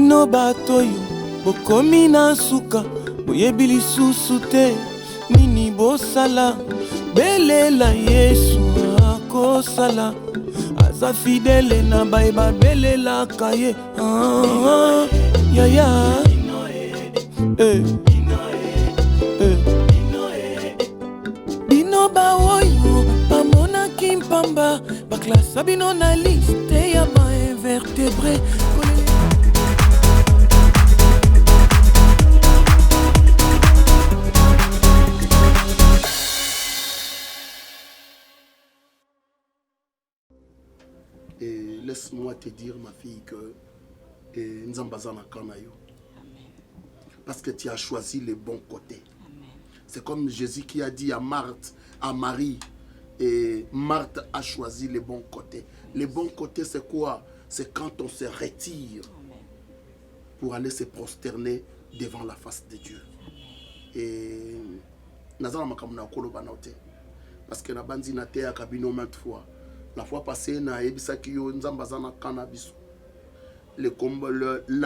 Bino batoyo bokomi na suka boyebi lisusu te nini bosala belela Yesu akosala aza fidele na bayeba belela kaye ya bino baoyo bamona kimpamba baklasa bino na liste ya bainvertebre. Et laisse-moi te dire, ma fille, que Nzambazana Kanayo. Parce que tu as choisi les bons côtés. C'est comme Jésus qui a dit à Marthe, à Marie, et Marthe a choisi les bons côtés. Les bons côtés, c'est quoi? C'est quand on se retire pour aller se prosterner devant la face de Dieu. Et parce que la bandine a été à cabine maintes fois. La fois passée, la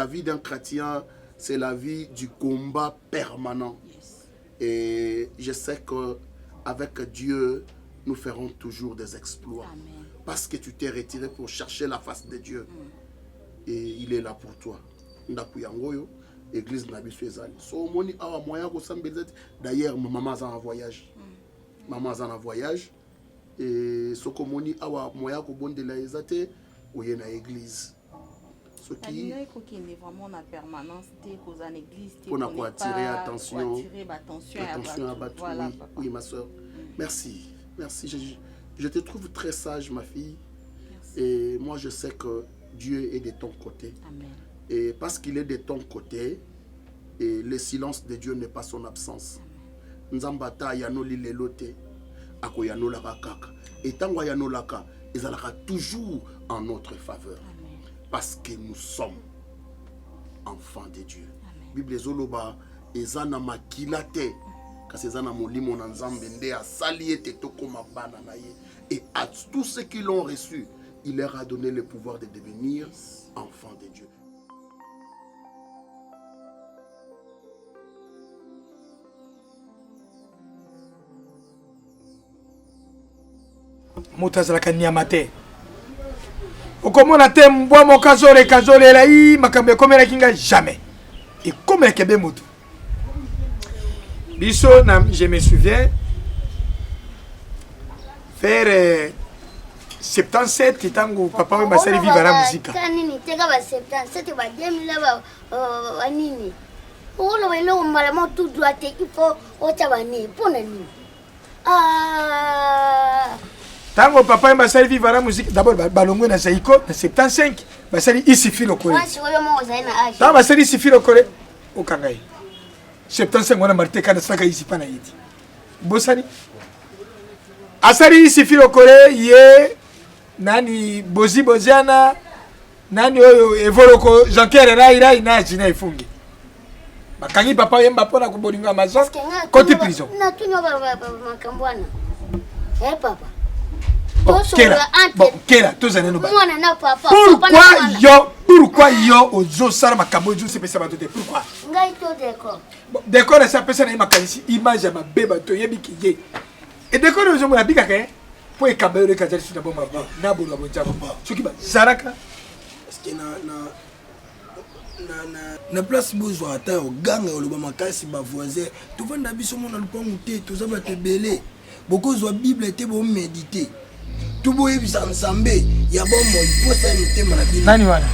vie d'un chrétien, c'est la vie du combat permanent. Et je sais qu'avec Dieu, nous ferons toujours des exploits. Amen. Parce que tu t'es retiré pour chercher la face de Dieu. Et il est là pour toi. Église d'ailleurs, ma maman est en voyage. Maman est en voyage. Et ce que moni awa moya ko bondela ezate oye na église ce qui est vraiment en permanence dès qu'aux en église pour attirer attention à battre. Voilà, oui ma soeur. Merci je te trouve très sage ma fille. Merci. Et moi je sais que Dieu est de ton côté. Amen. Et parce qu'il est de ton côté et le silence de Dieu n'est pas son absence. Nzambata yanoli lelote akoyanolaka kaka et tango yanolaka ezalaka toujours en notre faveur. Amen. Parce que nous sommes enfants de Dieu. Amen. Bible zoloba ezana makilate kasi ezana molimo na nzambe nde asali ete tokoma bana na ye et à tous ceux qui l'ont reçu il leur a donné le pouvoir de devenir enfants de Dieu. Mutazalaka nyama te okomona te mbwa mokazole kazole la i makambe komela kinga jamais et comme la kebe mutu biso na je me souviens vers 77 tango papa we basali vivre la musique kanini teka ba 77 ba 2000 ba wanini olo welo mbala mo tout doit te il faut otabani pona ni tango papa basali vivre la musique d'abord balongo na Zaiko na 75 basali isifi lokole tango basali isifi lokole okangai 75 wana marite kana saka isipa na yiti bosani asali isifi lokole ye nani bozi boziana nani oyo evoloko Jean-Pierre rai na jina ifungi bakangi papa yemba pona kubolinga Amazon côté prison na tunyo ba makambwana papa Kera, tous les nous. Pourquoi yo ozo sala makambo ozo sepesa bato te? Pourquoi? Ngai to décor. Décor ça pesa na makanisi image ya mabeba to yebi kiye. Et décor ozo mona bika ke po e kabere ka jali sina bomba na bolo bonja bomba. Soki ba zaraka parce que na place besoin ata o ganga o loba makasi ba voisin to vanda biso mona lupangu te to za ba te belé. Beaucoup zo Bible te bo méditer. Tout beau ebisa nsambe ya bombo iposa nte mala Bible. Nani wana?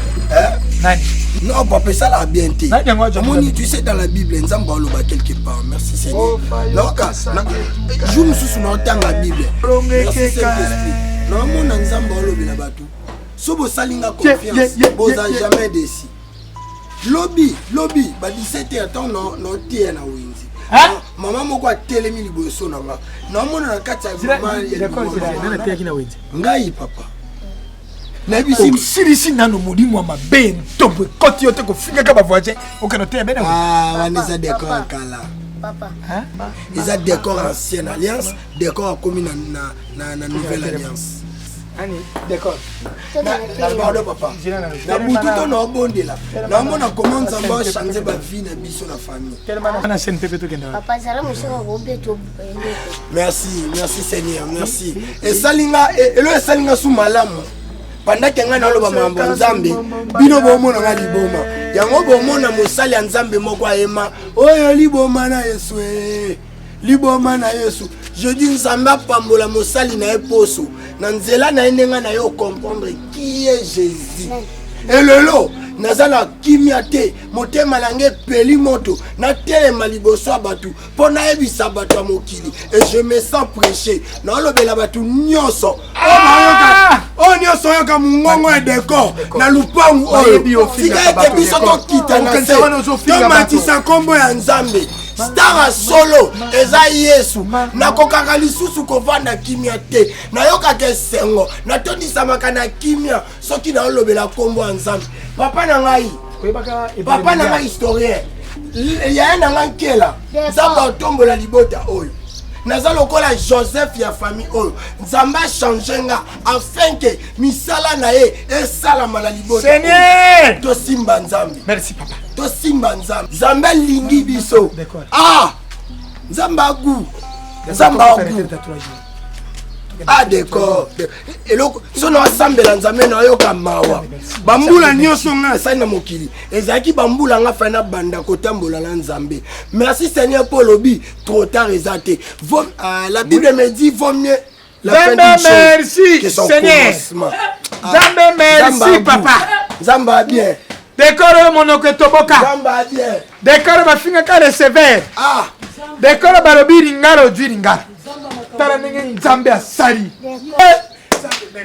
Nani? Non, papa ça la bien té. Nani tu sais dans la Bible nzamba oloba quelque part. Merci Seigneur. Loka je me suis sur tanga Bible. Merci Saint-Esprit. Non mon nzamba olobi na batu. Sobo salinga confiance. Boza jamais déci. Lobby ba 17 ans non tie na winzi. Maman moko atelemi liboso na nga na mona na kati ya maman na te akina wenze ngai papa na bisi sirisi nano modimo mabe ntombe koti yote ko finga ka ba voisin okano te bena wana za décor kala papa ils a décor ancienne alliance décor comme na nouvelle alliance Ani, d'accord. Pardon, papa. La boutou na obonde là. Na mona comment ça va changer ma vie na biso la famille. Tellement scène pepe to kenda. Papa ça là mon cher Roberto. Merci Seigneur, merci. Et salinga et le salinga sous malamu. Pendant que nga na loba mambo nzambe, bino bomona nga liboma. Yango bomona mosali ya nzambe moko ayema. Oyo liboma na Yesu. Liboma na Yesu. Je dis nzambe apambola mosali na eposo. Na nzela na endenga na yo comprendre qui est Jésus. Et lelo nazala kimia te motema lange peli moto na telema liboso abatu pona ebisa batu mokili et je me sens prêcher na lobela batu nyonso o nyonso yoka mungongo e décor na lupangu oyo fika ete biso tokita na se tomatisa kombo ya nzambe Star solo eza Yesu nakokaka lisusu kovanda kimia te nayoka ke sengo natondisamaka na kimia soki na olobela kombo ya nzambe papa na ngai historien ya na ngai nkela nzambe otombola libota oyo naza lokola Joseph ya famille oyo nzambe achange nga afin ke misala na ye esalama na libota Seigneur tosimba nzambe. Merci papa. Tosimba nzambe. Nzambe lingi biso. Ah! Nzambe agu. Nzambe agu. Ah d'accord. Eloko sono asambela nzambe na yoka mawa. Bambula nyonso nga sali na mokili. Ezaki bambula nga fa na banda kotambola na nzambe. Merci Seigneur pour lobi trop tard ezate. La Bible me dit vaut mieux la fin d'une chose. Merci Seigneur. Nzambe merci papa. Nzamba bien. Décore monoko toboka. Nzamba bien. Décore bafinga ka recevoir. Ah. Décore balobiri ngaro dwiringa. Tala nenge nzambe asali.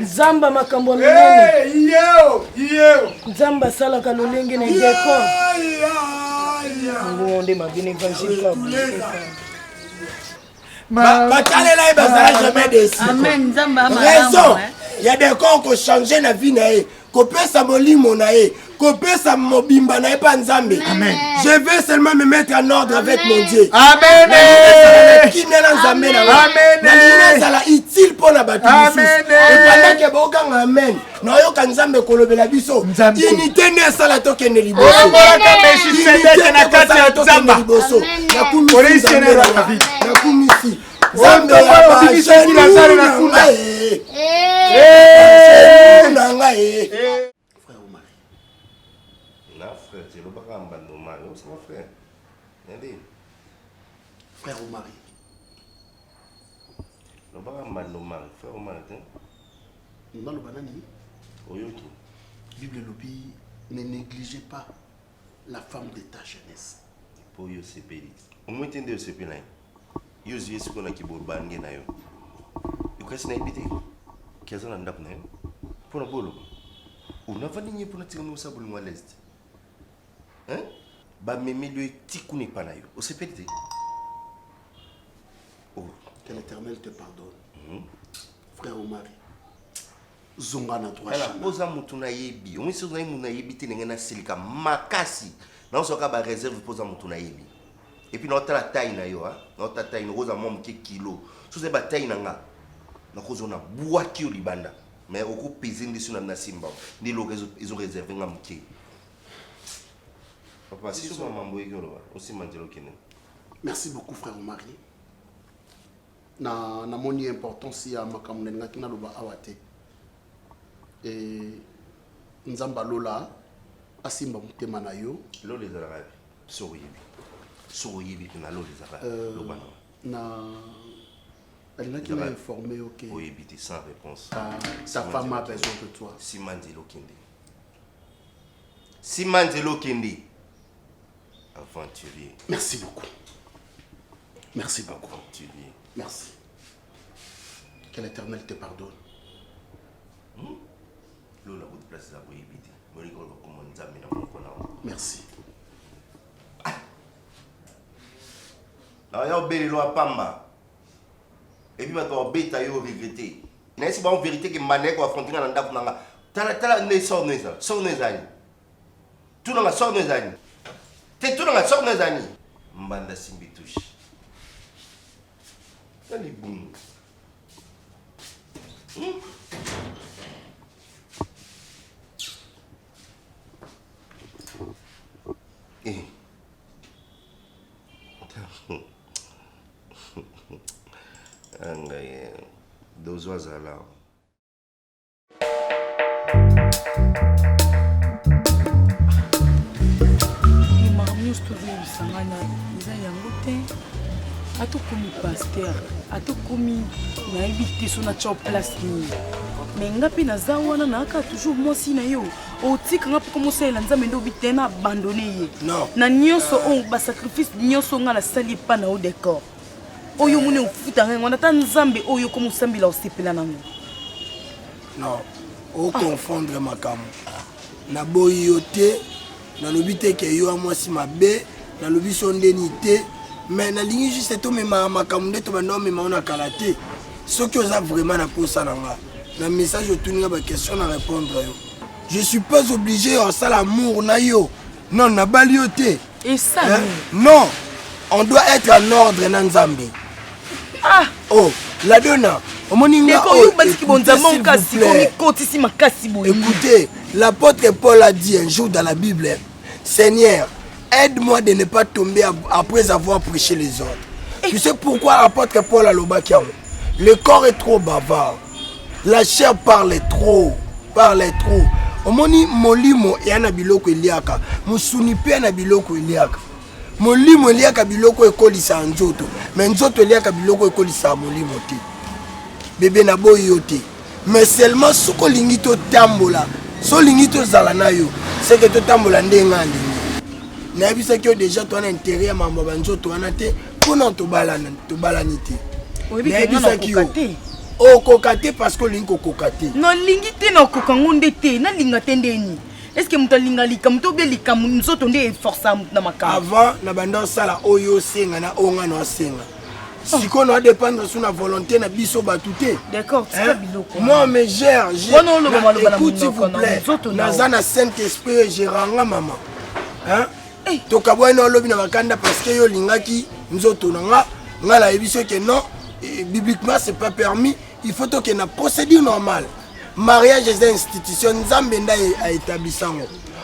Nzamba makambo lolenge. Yeo. Nzamba sala ka lolenge na décor. Ngonde mabine évangile pas. Batalela e bazala jamais déçu. Amen. Nzamba Raison. Il y a des corps qui changent na vie na e. Kopesa molimo na e. Kopesa mobimba na e pa nzambe. Amen. Je vais seulement me mettre en ordre avec mon Dieu. Amen. Amen. Amen. Sala utile pour la batu. Amen. Et pendant que boka amen. Na yo ka nzambe kolobela biso. Unité ne sala tokende liboso. Orambolaka Messi Sedeke na kati ya nzamba. Na kumisi. Orisene la David. Na kumisi. Nzambe ya bibisa ki Lazare na kunda. Frère Omar. Na frère, tu ne vas pas m'abandonner. C'est mon frère. Frère Omar. Ne vas pas m'abandonner. Frère Omar. Dans le banani. Oyoki. Bible lobi ne négligez pas la femme de ta jeunesse. Pour yo sepeli. Au moins tende yo sepeli. Yo ziye siko na kiborbange na yo. Ukasi na ibite. Kiaza na ndap na yo. Pona bolo. Unavani nye pona tika musa bulu mwalesti. Hein? Ba memelo tiku ni pana yo. O sepeli te. Oh. Que l'Éternel te pardonne. Frère Omar. Zonga na droit ala chemin. poza mutu na yebi. Omi so na yimu na yebi te nenga na silika makasi. Na osoka ba réserve poza mutu na yebi. Et puis notre taille na yo, notre taille nous rosa mom ke kilo. So c'est ba taille na nga. Na kozo na boaki au libanda. Mais au coup peser ndisu na simba. Ni lo ils ont réservé nga mke. Papa si so mambo yolo aussi mandelo kenen. Merci beaucoup frère Omar. Na moni importance ya makambo nga kina loba awate. Et nzamba lola asimba mutema na yo. Lo les arabes soyebi. Soyebi na lo les arabes. Lo bana. Na elle qui m'a informé OK. Oyebi sans réponse. Ta femme a besoin de toi. Simandelo kende. Simandelo kende. Aventurier. Merci beaucoup. Merci beaucoup. Aventurier. Merci. Que l'Éternel te pardonne. Lola votre place à Boyebiti. Merci. Na yo belelo apamba. Et puis maintenant beta yo regretter. Na esi ba en vérité que mané ko affronter na ndaku nanga. Tala ne sort neza. Sort neza ni. Tu na sort neza ni. Te tu na sort neza ni. Mbanda simbi touche. Nani boum. Dozo azala. atokomi pasteur atokomi nayebi te so na tia place nini me nga mpe naza wana naaka toujours mwasi na yo otikanga mpo komosalela nzambe nde obi te na abandone ye na nyonso oyo basacrifice nyonso nga nasali epa na yo décor oyo moni ofutanga yango ata nzambe oyo komosambela osepela nango non okonfondre makambo naboyi yo te nalobi te ke yo amwasi mabe nalobi so ndeni te mais nalingi juste tomema makambo nde tobanda omema ona kala te soki oza vraiment na posa na nga na message otuninga baquestion na répondre yo je suis pas obligé osala amour na yo non nabali yo te non on doit être en ordre na nzambe oh la donna écoutez l'apôtre Paul a dit un jour dans la Bible Seigneur aide-moi de ne pas tomber après avoir prêché les autres. Tu sais pourquoi l'apôtre Paul a l'obaki? Le corps est trop bavard. La chair parle trop. Omoni molimo ya na biloko eliaka. Musuni pe na biloko eliaka. Molimo eliaka biloko ekolisa nzoto. Mais nzoto eliaka biloko ekolisa molimo te. Bébé na boyi yo te. Mais seulement soko lingi to tambola. So lingi to zala na yo. C'est que to tambola ndenga lingi. Nabisa ki déjà toi na intérêt ya mambo banzoto wana te pona to balani te. Nabisa ki o kokate parce que lingo kokate. Non lingi te na kokangonde te na linga tendeni. Est-ce que muto linga lika muto be lika nzoto nde força na makamba. Avant na banda sala oyo senga na onga no senga. Si qu'on doit dépendre sur la volonté na biso batute. D'accord, c'est biloko. Moi me gère, écoute s'il vous plaît. Nazana Saint-Esprit géranga maman. Hein? Tokabwa no lobi na makanda parce que yo lingaki nzoto nanga ngala ebiso que non bibliquement c'est pas permis, il faut que na procédure normale. Mariage est une institution nzambe nda a établi ça.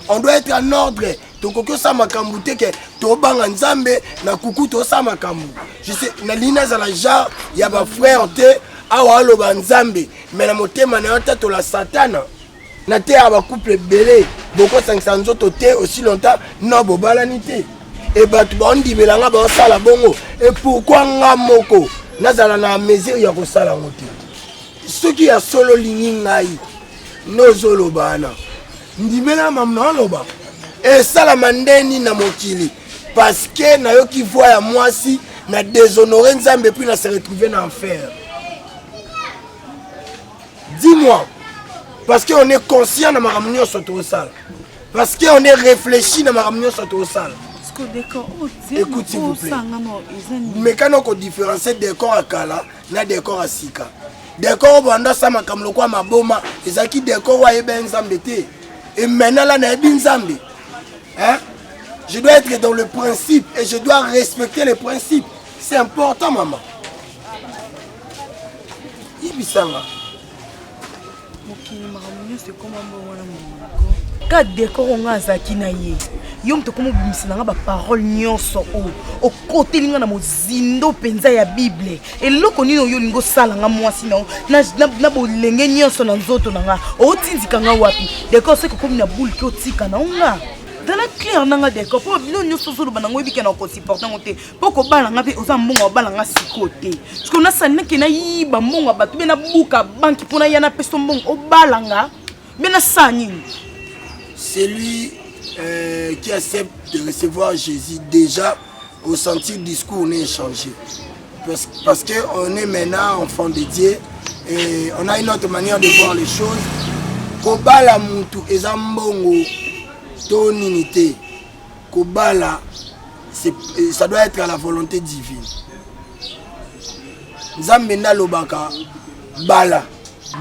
On doit être en ordre. Tokoko sa makambu te ke to banga nzambe na kuku to sa makambu. Je sais na lina za la genre ya ba frère te awa lo ba nzambe mais na motema na yota to la satana. Na te aba couple belé beaucoup 500 autres te aussi longtemps non bobalani te et batu bandi belanga ba sala bongo et pourquoi nga moko nazala na mesure ya ko sala ngote ce qui a solo lingi ngai nozolo bana ndimela mamna loba et sala mandeni na mokili parce que na yo ki voit ya mwasi na déshonorer nzambe puis na se retrouver en enfer. Dis-moi. Parce qu'on est conscient de ma réunion sur tout ça. Parce qu'on est réfléchi de ma réunion sur tout ça. Écoute s'il vous plaît. Mais quand on différencie décor à Kala, na décor à Sika. Décor au Banda Sama comme le quoi ma boma, et ça qui décor à Eben Zambete. Et maintenant là, na Eben Zambi. Hein? Je dois être dans le principe et je dois respecter les principes. C'est important, maman. Ibisanga. Ka décor nga azaki na ye yo mto komo bimisina nga ba parole nyonso o côté linga na mozindo penza ya Bible eloko nino yo lingo sala nga mwasi na bolenge nyonso na nzoto na nga o tinzika nga wapi décor se ko komi na boule ki otika na nga dans la clair nanga décor po bilo nyonso solo banango ebike na ko supporter ngote poko bala nga pe oza mbongo bala nga sikote parce que na saneke na yiba mbongo batu be na buka banki pona yana peso mbongo o bala nga be na sani. C'est lui qui accepte de recevoir Jésus déjà au sentir du discours on est changé. Parce qu'on est maintenant enfant de Dieu et on a une autre manière de voir les choses. Kobala mutu ezambongo toninité. Kobala ça doit être à la volonté divine. Nzambenda lobaka bala.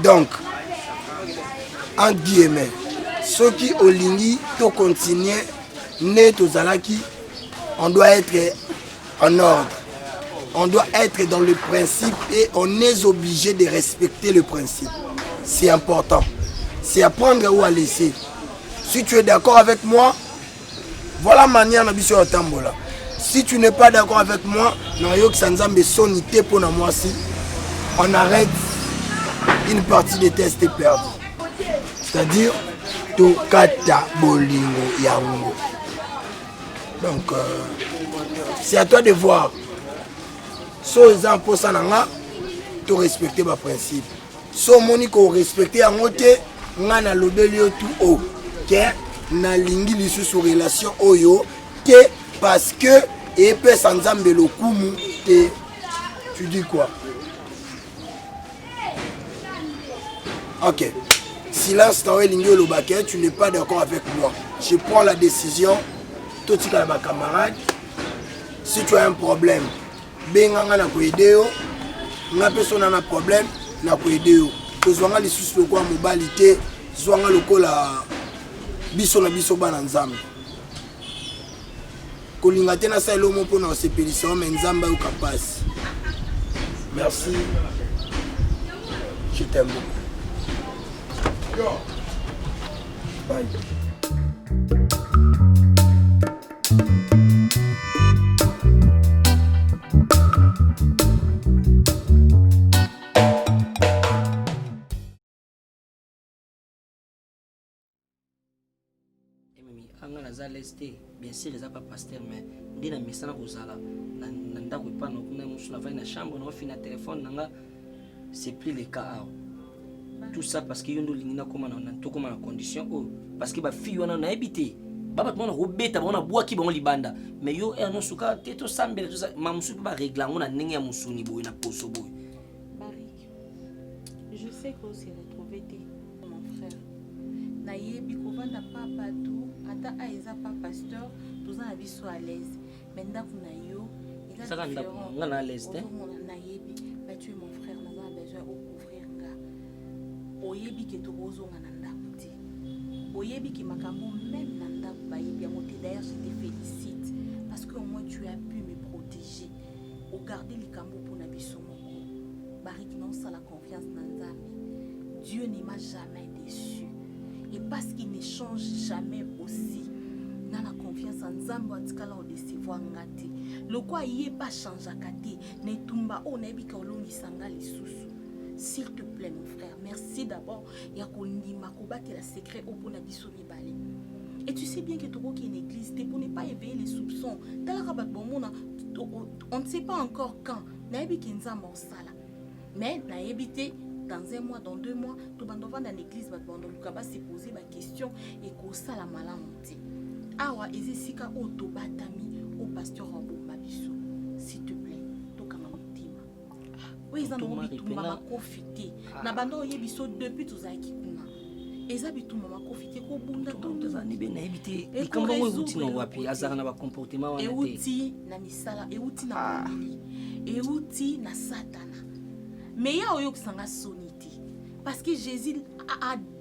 Donc en guillemets ceux qui ont ligné, tout continuer, on doit être en ordre. On doit être dans le principe et on est obligé de respecter le principe. C'est important. C'est à prendre ou à laisser. Si tu es d'accord avec moi, voilà la manière de faire tambola. Si tu n'es pas d'accord avec moi, on arrête une partie des tests est perdue. C'est-à-dire, tokata bolingo yango. Donc, c'est à toi de voir. Si les gens pour ça, tu respectes mes principes. Si on respecte en côté, on a l'obéli tout haut. Na lingi lisu sur relation oyo que parce que et peut sans zambe le kumu et tu dis quoi? Ok. Silence dans lingi le baquet, tu n'es pas d'accord avec moi. Je prends la décision. Tout ce ma camarade. Si tu as un problème, benganga na ko aider yo. Na personne a un problème, na ko aider yo. Que zwanga lisu le quoi mobilité, zwanga le kola biso na biso bana nzambe kolinga te na sala lomo mpona osepelisa mais nzambe ayoka pasi. Merci, je t'aime beaucoup. Bye. anga naza leste bien sûr eza pas pasteur mais ndi na mesana kozala na ndako epana kuna musu na vai na chambre na fina téléphone nanga c'est plus le cas tout ça parce que yondo lingina koma na to koma na condition parce que ba fille wana na habité baba tona robeta bona bwaki bango libanda mais yo no suka teto sambele tout ça mamusu ba régler ngona ndenge ya musuni boy na poso boy Barik, je sais que c'est retrouvé mon frère na yebi ko vanda papa tout ata aiza pas pasteur tous en abiso à l'aise mais ndako na yo il a ça ngana à l'aise te na yebi mais tu es mon frère na besoin de couvrir nga oyebi ke to bozonga na ndako ti oyebi ki makambo même na ndako ba yebi ya moté d'ailleurs je te félicite parce que au moins tu as pu me protéger au garder likambo pour na biso moko Barik non ça la confiance na nzambe Dieu ne m'a jamais déçu et parce qu'il ne change jamais aussi dans la confiance en Nzambe atikala o décevoir ngati le quoi yé pas changer kati ne tumba o na bika olongisa nga lisusu s'il te plaît mon frère merci d'abord ya kondima ko batela secret au pona biso mibale et tu sais bien que tu qui une église t'es pour ne pas éveiller les soupçons talaka bat bomona on ne sait pas encore quand na bika Nzambe osala mais na ebité dans un mois, dans 2 mois, tout le monde va dans l'église, va se poser des questions et qu'on ça la malamité. Awa, ezesika o tobatami au pasteur Rambo Mabiso. S'il te plaît, toka mamutima. Oui, ils en ont bitumba makofité. Na bando yebiso depuis tous aiki kuna. Eza bitumba makofité ko bunda to za nibe na ebité. Ikambo we uti no wapi azara na ba comportement wana te. Euti na misala, euti na mobili. Euti na satana. Mais il y a eu sonité parce que Jésus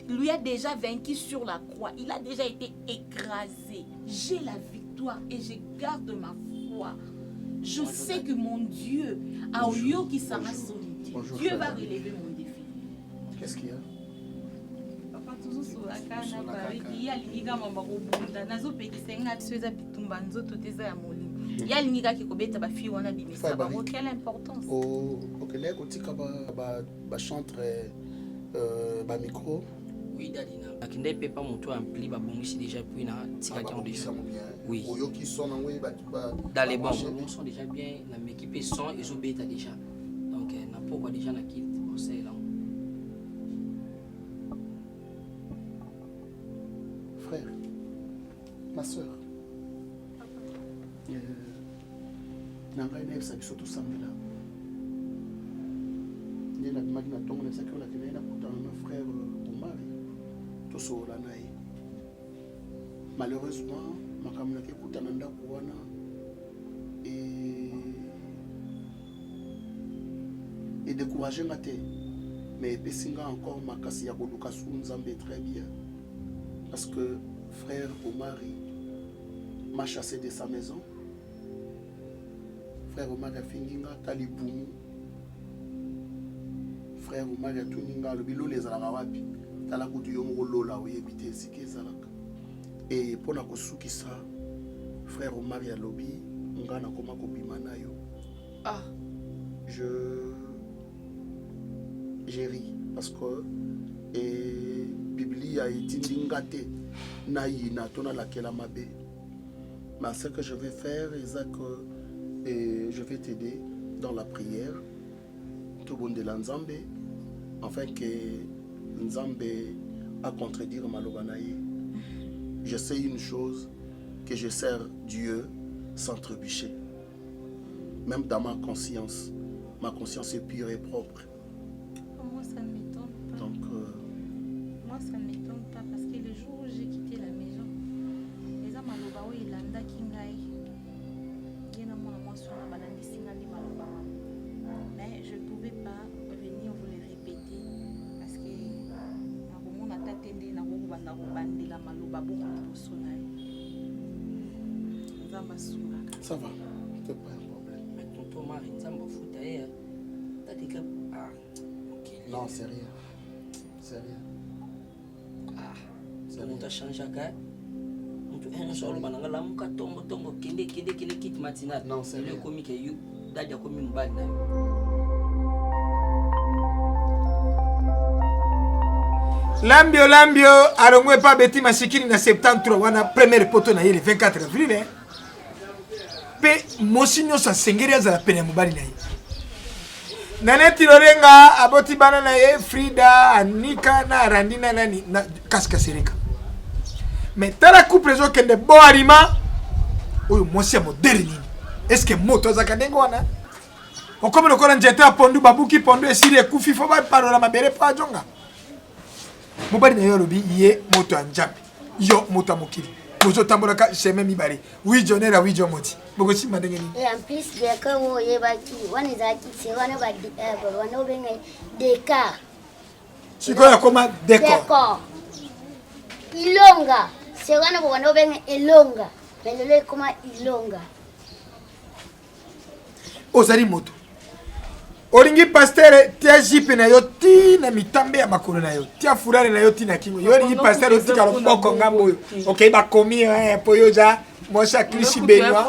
lui a déjà vaincu sur la croix. Il a déjà été écrasé. J'ai la victoire et je garde ma foi. Je sais que mon Dieu a eu qui sera sonité. Dieu va relever mon défi. Qu'est-ce qu'il y a? Papa toujours sur la canne avec il y a l'inga mamba robunda nazo pekisenga tsweza bitumba nzoto teza ya molimo. Il y a l'inga qui kobeta ba fi wana bimisa ba quelle importance. Oh, OK, là kotika ba chantre ba micro. Oui, dadina. Akinde pepa moto ampli ba bongisi déjà puis na tika kion déjà. Oui. Oyo qui sont en way ba dans les bons sont déjà bien na m'équiper son et zo beta déjà. Donc na pourquoi déjà na kit conseil là. Frère, ma soeur, nanga ina ebisa biso tosambela nde nabimaki na ntongo nazaki olakena ye nakutana na frère Omari tosolola na ye malheureusement makambo naki ekutana ndako wana edécourage nga te mais epesi nga encore makasi ya koluka su nzambe très bien parce que frère Omari m'a chassé de sa maison. Frère Omari a fini nga talibumu. Frère Omari a tuni nga lobilo les alaka wapi. Tala kutu yo ngolola oyebite sike zalaka. Et pona kosukisa frère Omari a lobi nga na koma kobima na yo. Ah, j'ai ri. parce que Biblia est indingate naïna tona laquelle mabe. Mais ce que je vais faire, Isaac, je vais t'aider dans la prière. Tout le monde de l'Anzambe, afin que Nzambe a contredire Malobanaye. Je sais une chose, que je sers Dieu sans trébucher. Même dans ma conscience est pure et propre. Moi, ça ne m'étonne pas. Donc, moi, ça ne m'étonne pas parce que le jour où j'ai quitté la maison, les gens m'ont dit Ilanda Kingai. Mais je ne pouvais pas venir vous le répéter parce que ça va, c'est pas un problème. Mais tonton Marie, ça me fout d'ailleurs. T'as dit que. Ah, ok. Non, c'est rien. C'est rien. Ah, c'est bon, t'as changé à quoi? Un solo bananga la muka tombo kende kit matinal. Non, c'est le rien. comique you daja komi mbali na. Lambio alongwe pa beti masikini na 73 wana premier poto na yele 24 avril eh. Pe mosinyo sa sengeri za la pene mubali na ye. Naneti Lorenga aboti bana na ye Frida Anika na Randina nani na kaska serika. Mais tala couple zo kende bo arima oyo mosi moderne nini. Est-ce que moto za kadengo wana? Okomo lokora njete apondu babuki pondu esiri ekufi fo ba parola mabere pa jonga. Mobali na yo lobi ye moto anjapi. Yo moto mokili. Bozo tambola ka chemin mibare. Oui jonera oui jomoti. Boko si madenge ni. Et en plus de quand vous y baki, one is aki c'est one ba one benga décor. Sikoya koma décor. Ilonga. C'est one benga ilonga. Mais le koma ilonga. Ozali moto. Olingi pasteur tia jipe na yo ti na mitambe ya makolo na yo. Tia furare na yo ti na kingo. Yo olingi pasteur oti ka loboko ngambo yo. OK ba komi po yo ja moshi Chris Benoit.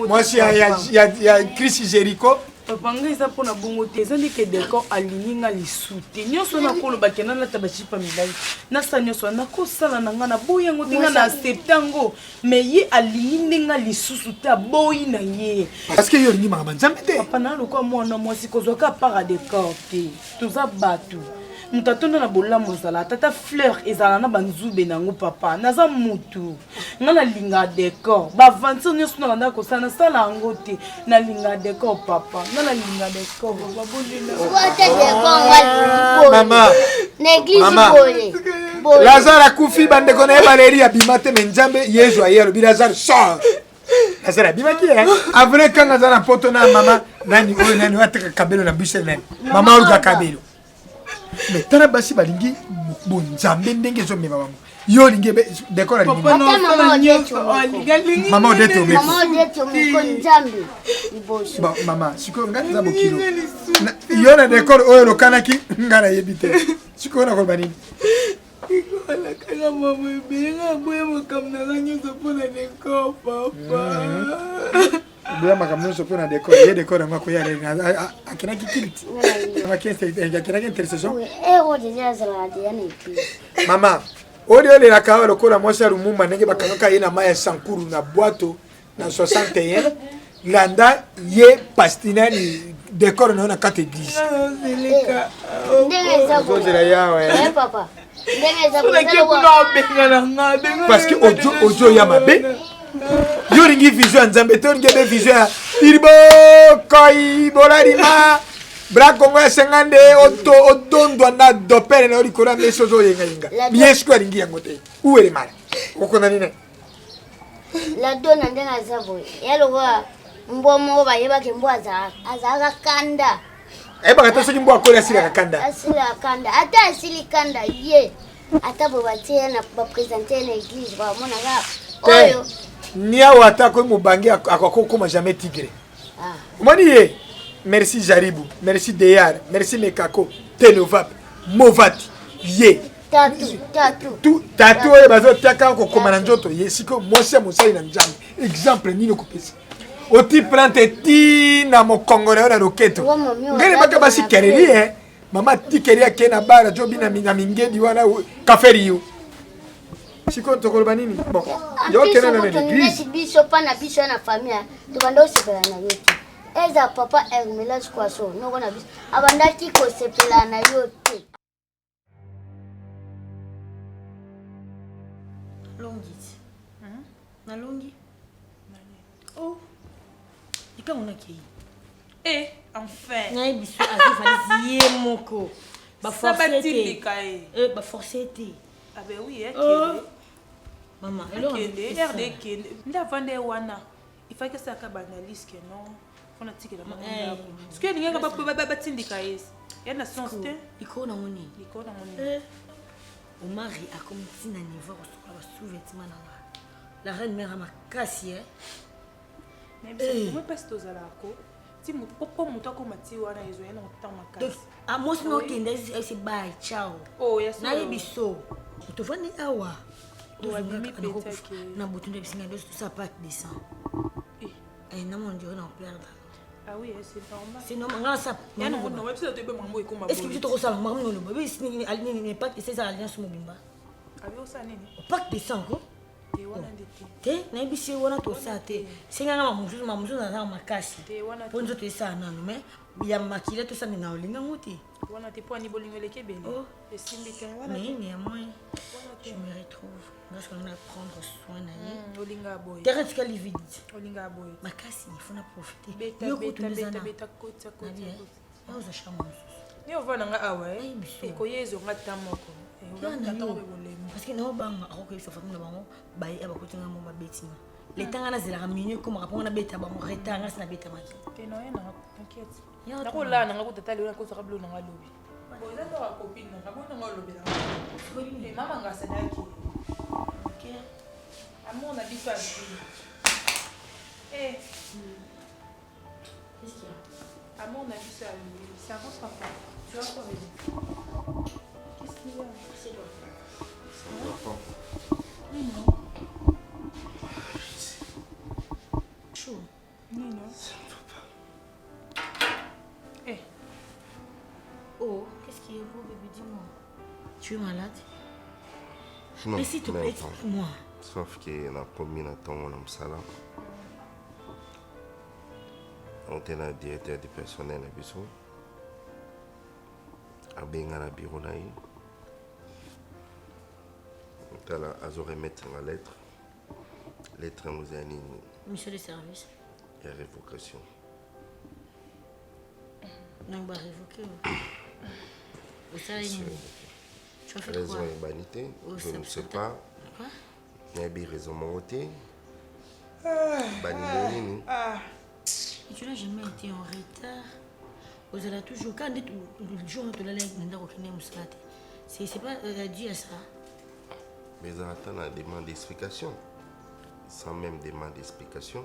Moshi ya Chris Jericho. Papa nga eza pona bongo te eza ndike décor alininga lisute nyonso na kolo bakena na tabachipa milai na sa nyonso na kosala na nga na boya ngo tinga na septango mais ye alininga lisusu te boyi na ye parce que yo ni mama nzambe te papa na lokwa mwana mwasi kozwaka para décor te toza batu mutatonda na bolamu zala tata fleur ezala na banzube nango papa naza mutu nga na linga décor ba avancer nyonso na landa kosala na sala yango te na linga décor papa nga na linga décor mama l'église boye Lazare akufi bande kona ebaleri ya bimate menjambe yezu ayelo bi Lazare sort Lazare bimaki avre kanga zana poto na mama nani oyo nani wataka kabelo na bise nani mama oruga kabelo mais tana basi balingi bonzambe ndenge zo mema bango yo lingi décor ali mama odeto me nzambe iboso ba mama siko ngati za bokilo yo na décor oyo lokanaki ngana yebite siko na ko banini Wala kanga mama benga boya makamna zanyo sopona décor papa Bila makamno sopo na décor, ye décor ngako ya rena akina kikilit. Akina intercession. O déjà zala dia na ki. Mama, odi ole la kawa lokola mwasa rumumba nenge bakanoka yena maya sankuru na boato na 61 landa ye pastina ni décor na kate église. Zeleka. Ndenge za ko zela yawe. Papa. Ndenge za ko benga na nga parce que ojo ya mabe. Yo ringi vision nzambe to ringi be vision ya iribo kai bolarima bra kongo ya sengande otondo na dopere na orikora meso zo yenga yesu ko ringi yango te uwere mara okona nini la dona ndenga zabo yalo wa mbomo ba yeba ke mbwaza azaka kanda eba kata soki mbwa ko asili kanda ata asili kanda ye ata bo batie na ba présenter l'église ba mona ga oyo Nia wata ko mubangi akakoma jamais tigre. Moni ye. Merci Jaribu, merci Deyar, merci Mekako, Tenovap, Movati, ye. Tatu oyo bazo taka ko koma na njoto ye siko mwasi musali na njambe. Exemple nini ko pesa. Oti plante ti na mokongole na roketo. Ngere baka basi kereli Maman tikeria kena bara jobi na mingedi wana kaferi yo. Siko tokoloba nini? Bon. Yo kena na l'église. Biso pa na biso na famille. Tokando sepela na yote. Eza papa Hermelage kwa so. Noko na biso. Abandaki ko sepela na yote. Longit. Na longi. Oh. Ika mona ki. Eh, enfin. Na biso azifalizie moko. Ba forcé. Ba forcé. Ah ben oui, maman, wana. Il faut que ça banalise que non. On a tiqué la maman. Ce que n'y a pas batindika yes. Il y a na sensité. Iko na moni. Au mari a comme si na niveau sur la sous-vêtement la reine mère ma cassier. Mais moi pas to za la ko. Ti mu popo mu to ko mati wana ezo yana ta makasi. Ah moi no kende c'est bye ciao. Oh yes. Na biso. Utovani awa. Na botunda bisinga dos tout ça pas descend. Eh na mon Dieu na perdre. Ah oui, c'est normal. C'est normal ça. Yana on va peut-être te mambo e komba. Est-ce que tu te ressens maman non bébé ni aline pas que c'est ça alliance mobimba. Abi o sa nini? Pas descend ko. Te wana ndeti. Te na bisi wana to sa te. Singa na mamuzu na makasi. Te wana ponzo te sa nanu mais ya makila to sa na olinga ngoti. Wana te po ni bolingo leke bele. Et simbi te wana. Mais moi je me retrouve. Parce qu'on a prendre soin na olinga boy. Terre tika livide. Olinga boy. Makasi il faut na profiter. Beta kota. Ah za chambre. Ni ovana nga awa e ko yezo nga tamoko. Parce que na banga ako so famille na bango bayi aba kotinga mo babetina. Les temps na zela minute comme rapport na beta ba mo retanga na beta maki. Et non yana t'inquiète. Na ko la na ko tata le ko so kablo na lobi. Bo eza to copine na ko na lobi la. Et maman nga sadaki. OK. Amour na biso abi. Eh. Qu'est-ce qu'il y a? Amour na biso abi. Ça avance pas. Tu vas quoi bébé? Qu'est-ce qu'il y a? C'est bon. Non. Chaud. Non. Ça ne va pas. Eh. Oh, qu'est-ce qui est beau, bébé? Dis-moi. Tu es malade? Non. Mais s'il te plaît, explique-moi. Sauf que na commune à ton nom sala. On était le directeur du personnel à Bissau. À Benga bureau là. On a remettre la lettre. Lettre nous a dit. Monsieur le service. Il y a révocation. Non, on va révoquer. Vous savez, tu as fait raison quoi? Humanité. Je ne sais pas. Quoi? Il y a des raisons morotées. Et tu n'as jamais été en retard. Vous allez toujours. Quand le jour où tu l'as c'est pas dû à ça. Mais on attend la demande d'explication. Sans même demande d'explication.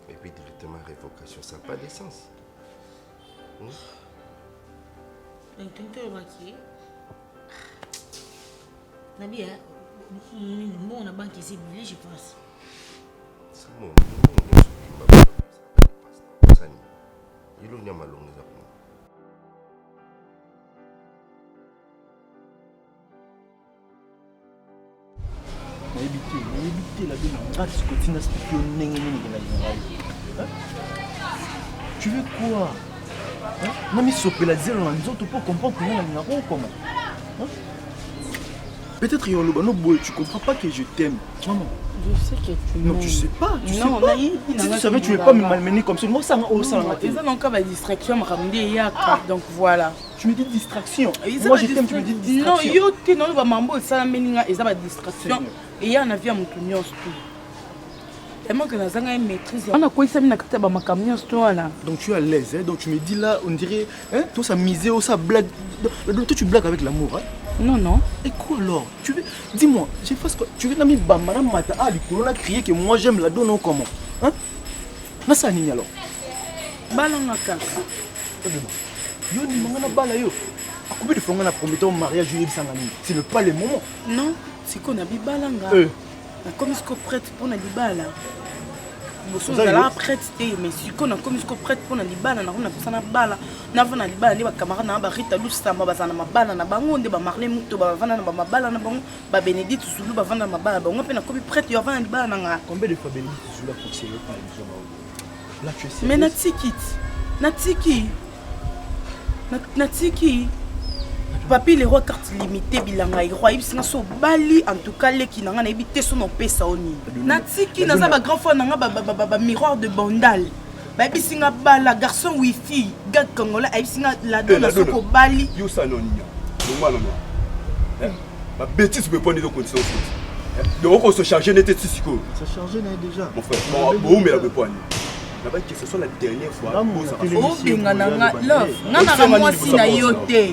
Et puis directement révocation. Ça n'a pas de sens. Donc tu te remarques. Nabi, on a banque ici, je pense. C'est bon. Il y a mal long. Tu veux quoi? Nami sopela zéro na nzoto pour comprendre comment. Peut-être tu comprends pas que je t'aime. Maman. Je sais que tu non, tu sais pas. Tu sais pas. Si tu savais, tu ne vais pas me malmener comme ça. Moi, ça m'a ils ont encore ma distraction, donc voilà. Tu me dis distraction. Moi, je t'aime, tu me dis distraction. Non, tu n'as pas mambo, ça m'a distraction. Et il y a un avis à mon tout. Tellement que nous avons une maîtrise. On a quoi ça m'a capté ma camion là. Donc tu es à l'aise, hein? Donc tu me dis là, on dirait, hein? Toi ça misé, ça blague. Toi tu blagues avec l'amour, hein? Non. Et quoi alors? Tu veux, dis-moi, j'ai fait ce que tu veux n'ami bamara mata ah les colons a crié que moi j'aime la donne comment? Hein? Mais ça n'y alors. Balanga kaka. Yo ni mangana bala yo. À combien de fois on a promis au mariage yo sangani? Ce n'est pas le moment. Non, c'est qu'on a bi balanga. Comme ce qu'on prête pour na dibala. boso nazalaka prête te mais siko nakomi siko prête mpona libala nango napesa na bala navanda libala nde bacamarade na barita lusamba bazala na mabala na bango nde bamarle muto bavanda na bamabala na bango babénédicte zulu bavanda na mabala bango mpe nakomi prête yo avanda libala na nga Combien de fois Bénédicte Zulu a conseillé par les hommes? Là, tu es sérieux? mais natiki papi le roi carte limitée bilanga roi ibisinga so bali en tout cas leki nanga na ebite so no pesa oni natiki naza ba grand frère nanga ba miroir de bandal ba ibisinga bala garçon wifi gars congolais ibisinga la dona soko bali yo ça non nia non ma bêtise peut prendre des conditions donc on se charger n'était siko se charger déjà mon frère bon mais la peut prendre là-bas que ce soit la dernière fois oh benga nanga love nana moi si na yote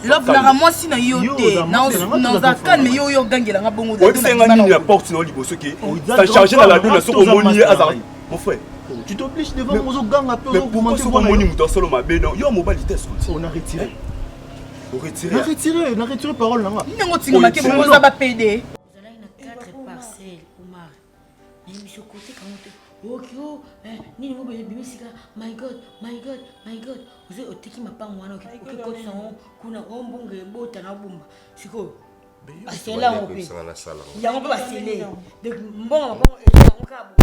love na moi si na yote na za calme yo yo gangela nga bongo da senga ni la porte na liboso ki ça charger dans la dona so omoni azari mon frère tu t'obliges devant mozo ganga peu au comment so omoni muto solo mabe non yo mobile test on a retiré on a retiré parole nanga ningo tinga make bongo za ba PD vous allez na 4 parcelles Omar mais monsieur côté quand okyo nini ngo bimisika my god uze otiki mapango wana okikotisa kuna ombunge bota na bumba siko basela ngope yango mpe basele donc mbongo mapango yango kabo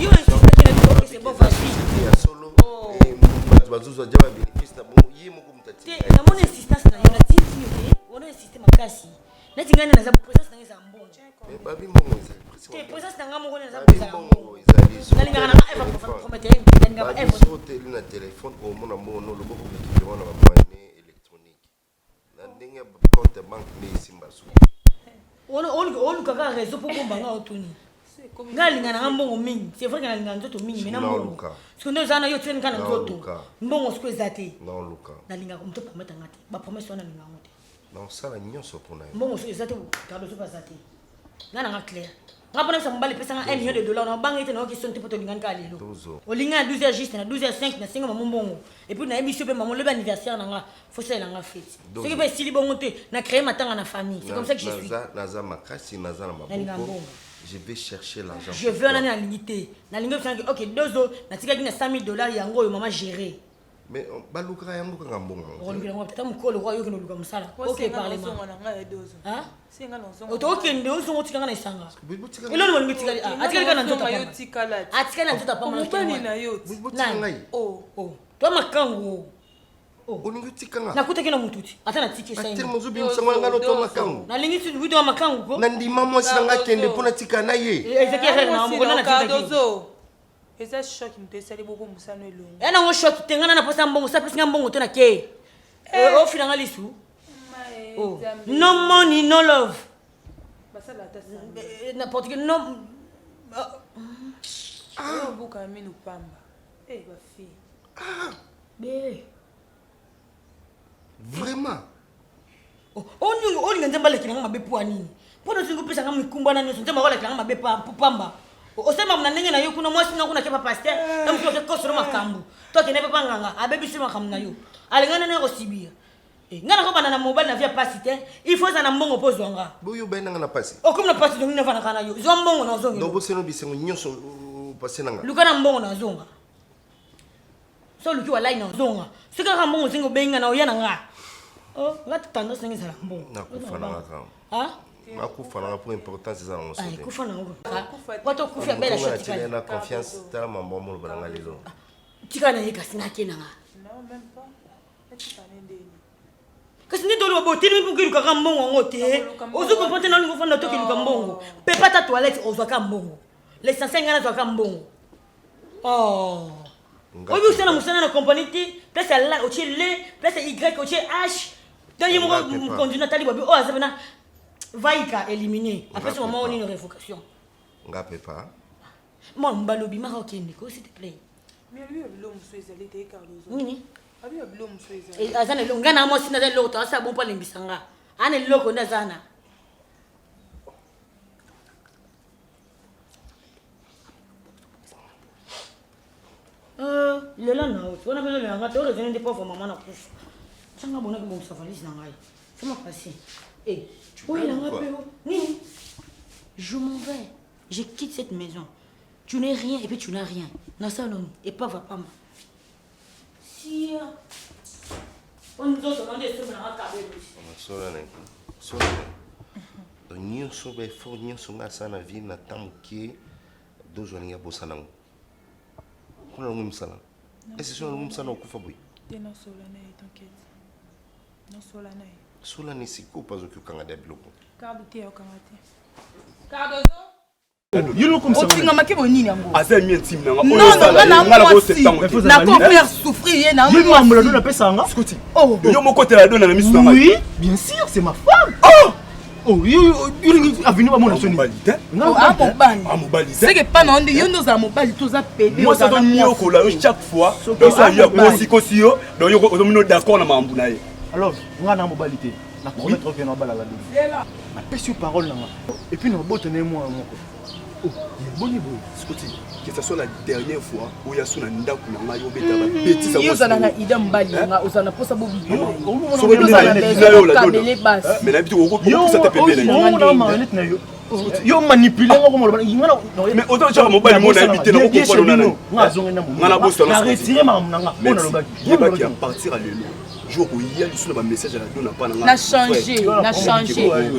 yo insiste que le c'est bon facile ya solo bazuzu ajaba bénéfice na bongo yé moko mutati na mon insistance na yo na tiki yo on insiste makasi neti ngani na za présence na za mbongo babi mbongo te présence na ngamo ngone za mbongo nalinga na eva promettre nalinga eva sote na téléphone au mona mono le boko ki wana ba moyen électronique na ndenge compte banque ni simba su on kaka réseau pour bombanga otuni ngalinga na mbongo mingi c'est vrai que nalinga nzoto mingi mais na mbongo parce que ndozana yo tseni kana nzoto mbongo siko ezate non luka nalinga mto promettre ngati ba promesse wana ninga ngote non sala nyonso pona mbongo siko ezate kado so pasate ngana nga clair ngapona sa mbali pesa nga $1 million na banque ite na question te poto lingani ka lelo olinga 12h juste na 12h05 na singa mbongo et puis na emission pe maman le anniversaire na nga faut ça na nga fête ce qui va sili bongo te na créer matanga na famille c'est comme ça que je suis naza makasi naza na maboko je vais chercher l'argent je veux en limité na lingo franc OK 2 ans na tika kina $100 yango yo maman gérer mais balukra yango kanga mbongo on lui demande peut-être mukolo roi yo kino luka musala OK parler moi hein singa nonzo otokende ozo tika na isanga ilo ni ngotika atika kana nzota pa atika na nzota pa mwana na yo nai to makango oningi tikanga nakuta kina mututi ata na tiki sai atil muzubi msangwa ngalo to makango na lingi tu video makango ko na ndima mwasi nanga kende pona tika na ye ezekere na mbona na kadozo eza shock mtesali boko musano elongo ena ngo shock tengana na posa mbongo sa pesa mbongo to na ke o filanga lisu no money no love basala ta n'importe quel no buka minu pamba ba fille be vraiment olinga nzemba lekilanga mabe po anini mpona singo pesa nga mikumba na nyonso nzemba kolekilanga mabe pamba osema mna ndenge na yo kuna mwasi nga kuna kepa pasteur na mtu ke kosoro makambu to ke ne papa nganga abebisi makambu na yo alingana na kosibia ngana ko bana na mobile na via pasite il faut ça na mbongo pozo nga boyo benanga na pasi okum na pasi donc ne vana kana yo zo mbongo na zonga donc boseno bisengo nyonso pasi nanga lukana mbongo na zonga so luki wa line na zonga sika ka mbongo singo benga na oyana nga ngati tanda singi sala mbongo na kufana nga nakufana pour importance za ngo sote kufana ngo wato kufia bela shatika na confiance tala mambo mo balanga lelo tika na yeka sinake na nga non même pas kasi ndi dolo botini mpuki luka mbongo ngote ozo comprendre na ngo fanda toki luka mbongo pepa ta toilette ozo ka mbongo l'essentiel ngana zo ka mbongo obi usana musana na compagnie ti place la oche le place y oche h donc yimo conduire natali bobi o azabena vaika éliminé après ce moment on une révocation ngape pas moi mbalobi mara okende ko s'il te plaît mais lui l'homme souezali te Carlos nini abi l'homme souezali azana longa na mo sina za lokto asa bon pa lembisanga ane loko ndazana le là non on a besoin de ngata o rezene de pauvre maman na kufa sanga bona ke bon savalise na ngai c'est ma passé oui la ngapeo nini Je m'en vais. Je quitte cette maison. Tu n'es rien et puis tu n'as rien. Nasalom et pas va pas mal. Si on nous a demandé ce que nous avons nyonso ba effort nyonso nga sana vie na tamuke dozo ninga bosanango kuna lungu msala est-ce que lungu msala okufa boy tena sola na t'inquiète non sola na sola ni siko pas okukanga da biloko cardo te okangate cardozo Yolo comme ça. Otinga makebo nini yango? Asa mi intime nanga. Non, na ko faire souffrir na. Lui maman la donne appelle ça nga. Scotty. Oh. Yo mo côté la donne na misu nanga. Oui, bien sûr, c'est ma femme. Oh, yo avenue maman la sonne. Non, ah mobali. C'est que pas non, yo nous a mobali tous a pédé. Moi ça donne yo ko la chaque fois. Donc ça y a ko sikosio, donc yo ko mino d'accord na mambu na ye. Alors, nga na mobalité. Na promettre que na bala la donne. Na pèse parole nanga. Et puis no botenez moi moko. Oh, boni boy, Scotty, que ce soit la dernière fois où il y a son anda kuna yo beta ba bêtise yo zana na ida mbali nga ozana posa bobi so yo na yo la donne mais la vidéo ko ça te pépé yo na manette na yo yo manipuler nga ko mo mais autant genre mobile mo na habité na ko ko na nga zonga na mo nga na boss na retirer ma nanga bona lobaki ye ba ki à partir à lelo jour où il y a sur le message à la donne pas na changer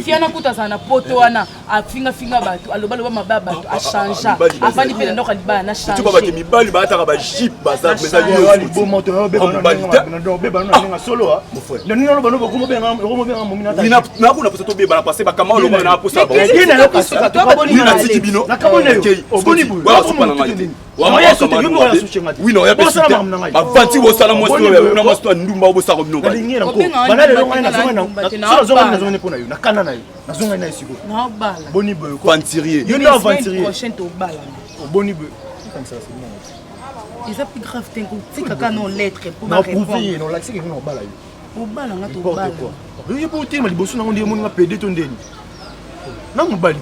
fiana kuta sana poto wana afinga bato aloba mababa bato a changer afani pe ndoka libana na changer tu ba ki mibali ba ta ba jeep baza mais ça yo bo moto yo beba na solo ha nani no bano ko mo benga mo mina ta na kuna posa to beba passer ba kama lo na posa ba ina yo kasuka to ba boni na tikibino na kabone yo boni bu wa so pana ngati wa ya so te yo ya so ngati oui non ya besi ba vanti wo sala mo so na mo so ndumba wo sa ko bino ba Boni boy, venturier. You know venturier. Prochaine to bala. Boni boy. Comme ça c'est bon. Ils a plus grave t'inquiète, c'est caca non lettre pour ma répondre. Non, là c'est que non bala. Au bala nga to bala. Oui, pour te mali bosso na on dit mon nga pédé ton deni. Na mo balit.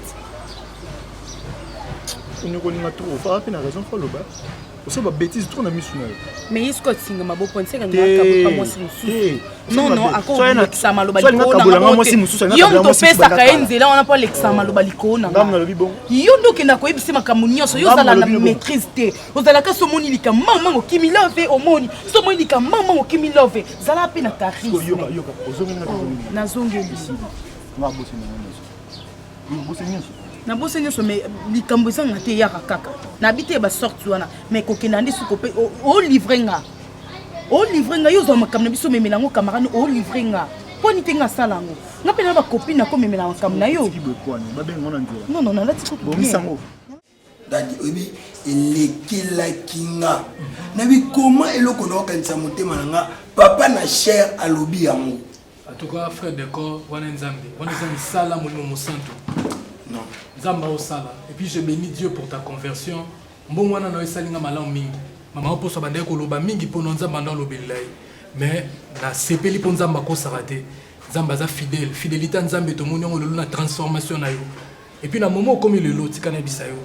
On ne connaît trop, fa pe na raison fa loba. C'est une bêtise trop na misu na. Mais est-ce que tu ngama bo ponse nga ngaka moi si non non akona l'examen lo bali ko na yo ndo pesa ka enzela on a pas l'examen lo bali ko na ngam na lobi bon yo ndo ke na ko ibisi makamu nyonso yo zala na maîtrise te ozala ka somoni lika mama ngo kimi love omoni somoni lika mama ngo kimi love zala pe na charisme yo ozongi na zongeli nga bosi na yo bosi nyonso na bosi nyonso mais likambo sanga te ya kaka na bité ba sorti wana mais ko kenandi suko pe o livrer nga yo zo makamna biso memela ngo camarade o livrer nga poni tenga salango nga pe na ba copine na ko memela makamna yo non non là tu bon misango dadi obi elekela kinga na bi comment eloko na okanisa motema nga papa na cher alobi yango en tout cas frère de corps wana nzambe sala molimo mosanto non nzamba o sala et puis je bénis Dieu pour ta conversion mbongo wana na esalinga malamu mingi mama oposo bandai koloba mingi mpono nzamba ndo alobelai mais na sepeli mpo nzamba akosaka te nzamba aza fidèle fidélité ya nzambe tomoni yango lelo na transformation na yo et puis na moment okomi lelo tika na bisa yo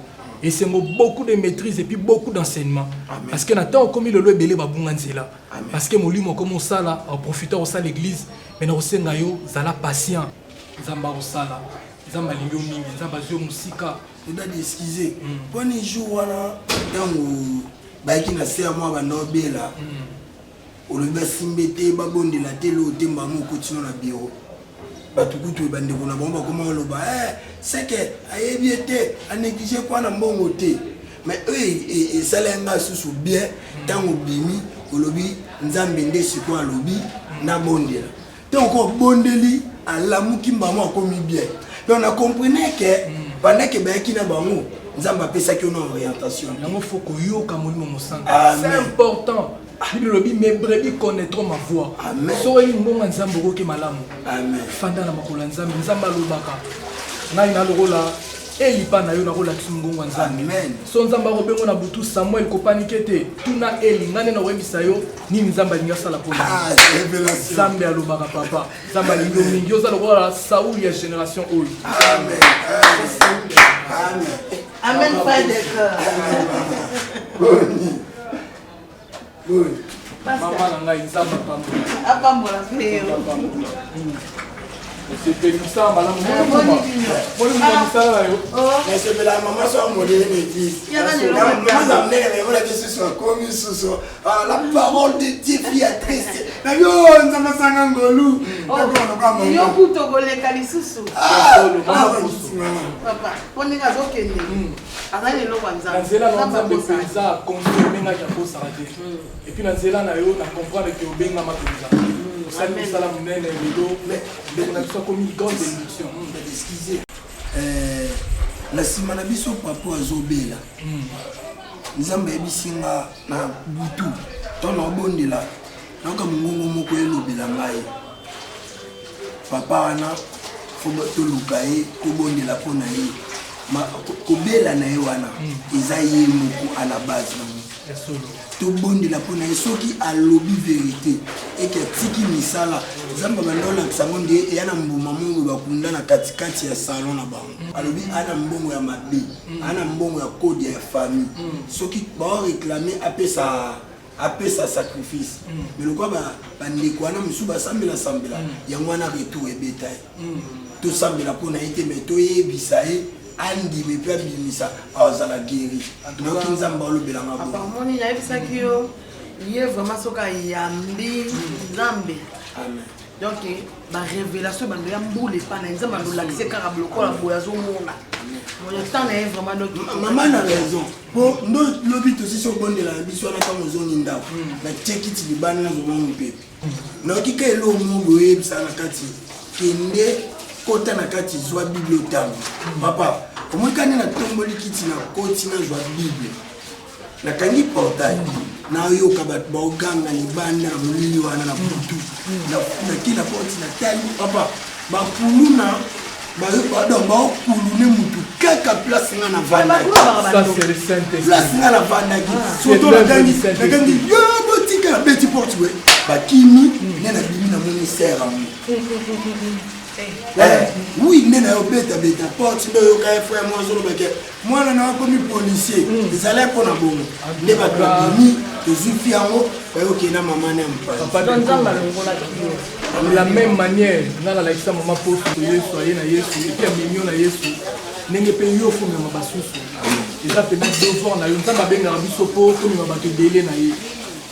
esengo beaucoup de maîtrise et puis beaucoup d'enseignement parce que na temps okomi lelo ebele babunga nzela parce que molimo okomi osala oprofiteur osala l'église mais na osenga yo zala patient nzamba osala nzamba alingi yo mingi nzamba azwi yo mosika odadi excuse poni jour wana ntango bayaki na se ya mwa banda obela olobi basimbe te babondela te lo otemba mo okotino na biro bato kutu bandeko na bango bakoma oloba seke ayebi ete anéglige kwa na mbongo te mais oyo esala yanga susu bien ntango obimi olobi nzambe nde sikoyo alobi nabondela ntango obondeli alamuki mbamo akomi bien donc on a compris que pendant que bayaki na bango nzambe apesaki na orientation yango faut koyoka molimo mosantu c'est important bible lobi mes brebis connaîtront ma voix so eli mbonga nzambe okoki malamu fanda na makolo ya nzambe nzambe alobaka ngai nalokola elipa na yo nakolakisa mongongo ya nzambe so nzambe akobengo na butu samuel kopanike te tuna eli ngai nde nakoyebisa yo nini nzambe alingi asala mpona nzambe alobaka papa nzambe alingi yo mingi oza lokola saul ya génération oyo amen frère de cœur mama na ngai nzambe apambola C'est ça, madame. Mais c'est la maman soit modèle d'église. La parole de Dieu fiatrice. Et puis dans cela, on comprend que Obenga Makonza. Ça nous ça la monnaie mais on a ça comme une grande bénédiction. Excusez. La simana biso papa azobela. Nzambe ebisinga na butu. Tona bondela. Naka mungongo moko elobela ngai. Papa wana foba toluka ye ko bondela pona ye. Ma kobela na ye wana eza ye moko à la base na to bondela pona ye soki alobi vérité et que tiki misala zamba bandola kisango nde yana mbuma mungu bakunda na katikati ya salon na bango alobi ana mbongo ya mabe ana mbongo ya code ya famille soki ba réclamer apesa sacrifice mais le quoi ba ndeko wana musu ba sambela yango wana retour ebeta to sambela pona ite mais to yebisa ye andi me pe bimisa azala guéri donc nzamba olobelanga bo apparemment il y a ça qui yo lié vraiment soka yambi nzambe amen donc ba révélation ba ya mbule pa na nzamba ndo lakise kaka bloko la boya zo mona mon temps est vraiment donc maman a raison pour ndo lobi to si so bondela biso na tango zoni ndako na check it libana na zo mo pepe na kika elo mo boye bisa na kati kende kota na kati zwa bible otango papa omwekani na tomboli kiti na koti na zwa bible na kangi portail na yoka bato baoganga libanda na molili wana na butu na kila porti na tali papa bakuluna pardon baokulune mutu kaka place nga na vandaki place nga na vandaki surtout nakangi yo botika na beti porti we bakimi ne na bimi na ministère amu oui, il y a un porte, il y a un frère, moi, je suis comme policier. Ils allaient pour la bombe. Les bâtiments, les enfants, ils ont maman. De la même manière, nous avons la maman pour soyez na Yesu, et puis un million na Yesu. N'engagez pas yo pour me basusu. Déjà peut-être devant na yo, nous avons bien rabiso pour me battre délai na yo.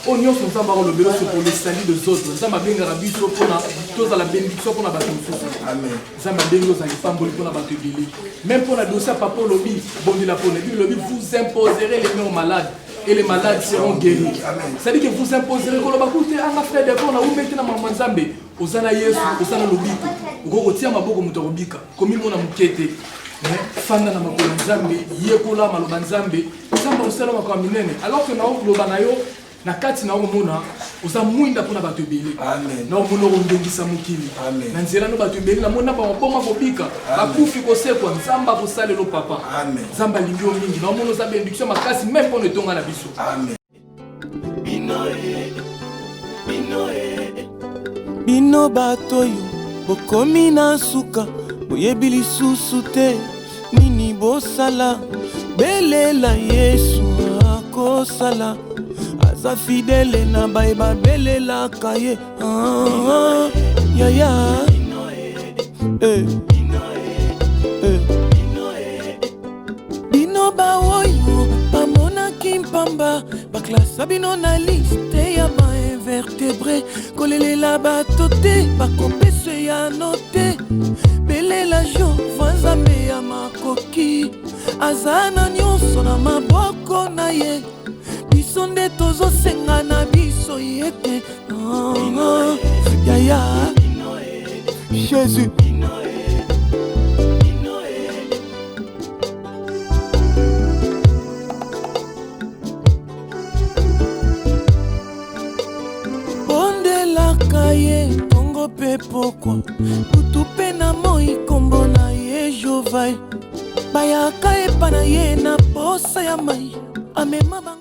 On y a son savoir le vélo c'est pour les salut des autres. Ça m'a bien rabi sur pour la chose à la bénédiction pour la bataille. Amen. Ça m'a bien aux enfants pour la bataille. Même pour la dossier papa lobby, bon de la pone, le lobby vous imposerez les mains aux malades et les malades seront guéris. Amen. Ça dit que vous imposerez que le bakoute à ma frère de qu'on a ou maintenant maman Nzambe, aux ana Yesu, aux ana lobby. Go retia maboko mutorobika, comme il mona mukete. Fanda na makolo Nzambe, yekola maloba Nzambe, Nzambe osala makolo minene. Alors que na okoloba na yo na kati na omona oza mwinda pona bato ebele na omona ondongisa mokili na nzela no bato ebele na mona ba mboma kobika bakufi kosekwa nzamba kosalelo papa nzamba lingi mingi na omona oza bénédiction makasi même pona etonga na biso bino bato yo bokomi na suka boyebi lisusu te nini bosala belela Yesu akosala aza fidèle na baeba belela kaye ya ya bino baoyo bamonaki mpamba baklasa bino na liste ya bainvertébré kolelela bato te bakopesa ya note belela jo vanzambe ya makoki aza na nyonso na maboko na ye biso nde tozosenga na biso yete yaya Jésus bondelaka ye tongo mpe pokwa butu mpe na moi kombo na ye jovai bayaka epa na ye na posa ya mai amema bango